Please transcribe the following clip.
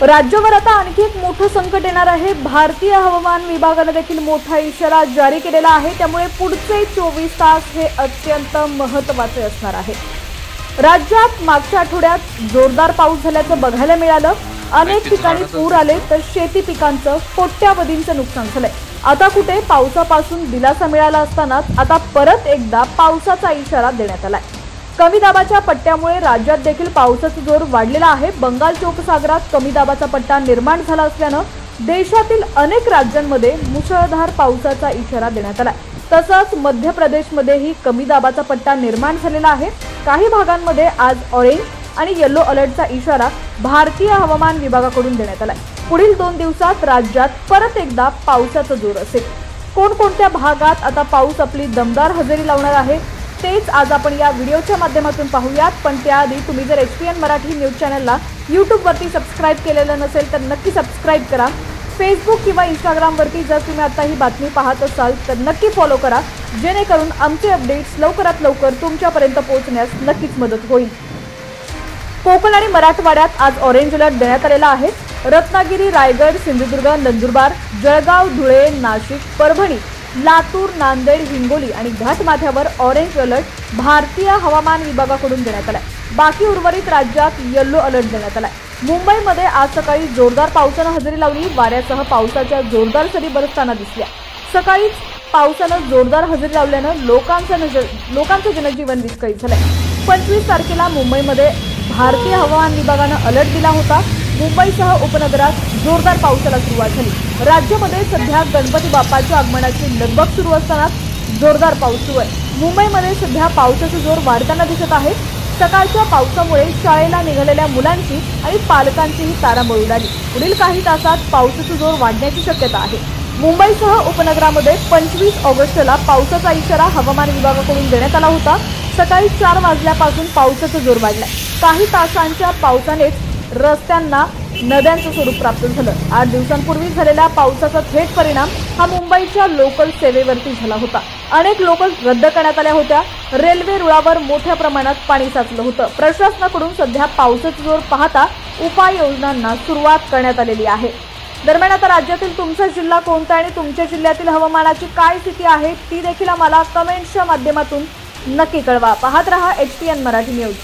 राज्यावर आता आणखी एक मोठं संकट येणार आहे। भारतीय हवामान विभागाने देखील मोठा इशारा जारी केलेला आहे। त्यामुळे पुढचे 24 तास हे अत्यंत महत्त्वाचे असणार आहे। राज्यात मागच्या आठवड्यात जोरदार पाऊस झाल्याचं बघायला मिळालं। अनेक ठिकाणी पूर आले तर शेती पिकांचं कोट्यावधींचं नुकसान झालंय। आता कुठे पावसापासून दिलासा मिळाला असतानाच आता परत एकदा पावसाचा इशारा देण्यात आलाय। कमी दाबाच्या पट्ट्यामुळे राज्यात देखील पावसाचा जोर वाढलेला आहे। बंगालच्या उपसागरात कमी दाबाचा पट्टा निर्माण झाला असल्यानं देशातील अनेक राज्यांमध्ये मुसळधार पावसाचा इशारा देण्यात आलाय। तसंच मध्य प्रदेशमध्येही कमी दाबाचा पट्टा निर्माण झालेला आहे। काही भागांमध्ये आज ऑरेंज आणि येलो अलर्टचा इशारा भारतीय हवामान विभागाकडून देण्यात आलाय। पुढील 2 दिवसात राज्यात परत एकदा पावसाचा जोर असेल। कोणकोणत्या भागात आता पाऊस आपली दमदार हजेरी लावणार आहे तेच आज आपण या व्हिडिओच्या माध्यमातून पाहूयात। पण त्याआधी तुम्ही जर HPN मराठी न्यूज चॅनलला YouTube वरती सबस्क्राइब केलेलं नसेल तर नक्की सबस्क्राइब करा। फेसबुक किंवा Instagram वरती जर तुम्ही आता ही बातमी पाहत असाल तर नक्की फॉलो करा, जेणेकरून आमचे अपडेट्स लवकरात लवकर तुमच्यापर्यंत पोहोचण्यास नक्कीच मदत होईल। कोकण आणि मराठवाड्यात आज ऑरेंज अलर्ट देण्यात आलेला आहे। रत्नागिरी, रायगड, सिंधुदुर्ग, नंदुरबार, जळगाव, धुळे, नाशिक, परभणी, लातूर, नांदेड, हिंगोली आणि घाटमाथ्यावर ऑरेंज अलर्ट भारतीय हवामान विभागाकडून देण्यात आलाय। बाकी उर्वरित राज्यात येलो अलर्ट देण्यात आलाय। मुंबईमध्ये आज सकाळी जोरदार पावसानं हजेरी लावली। वाऱ्यासह पावसाच्या जोरदार सरी बरसताना दिसल्या। सकाळीच पावसानं जोरदार हजेरी लावल्यानं लोकांचं जनजीवन विस्कळीत झालंय। 25 तारखेला मुंबईमध्ये भारतीय हवामान विभागानं अलर्ट दिला होता। मुंबईसह उपनगरात जोरदार पावसाला सुरुवात झाली। राज्यामध्ये सध्या गणपती बाप्पाच्या आगमनाची लगबग सुरू असताना जोरदार पाऊस सुरू आहे। मुंबईमध्ये सध्या पावसाचा जोर वाढताना दिसत आहे। सकाळच्या पावसामुळे शाळेला निघालेल्या मुलांची आणि पालकांचीही तारांबळ उडाली। पुढील काही तासात पावसाचा जोर वाढण्याची शक्यता आहे। मुंबईसह उपनगरामध्ये 25 ऑगस्टला पावसाचा इशारा हवामान विभागाकडून देण्यात आला होता। सकाळी 4 वाजल्यापासून पावसाचा जोर वाढलाय। काही तासांच्या पावसानेच रस्त्यांना नद्यांचं स्वरूप प्राप्त झालं। 8 दिवसांपूर्वी झालेल्या पावसाचा थेट परिणाम हा मुंबईच्या लोकल सेवेवरती झाला होता। अनेक लोकल रद्द करण्यात आल्या होत्या। रेल्वे रुळावर मोठ्या प्रमाणात पाणी साचलं होतं। प्रशासनाकडून सध्या पावसाचा जोर पाहता उपाययोजनांना सुरुवात करण्यात आलेली आहे। दरम्यान आता राज्यातील तुमचा जिल्हा कोणता आणि तुमच्या जिल्ह्यातील हवामानाची काय स्थिती आहे ती देखील आम्हाला कमेंट्सच्या माध्यमातून नक्की कळवा। पाहत रहा HPN मराठी न्यूज।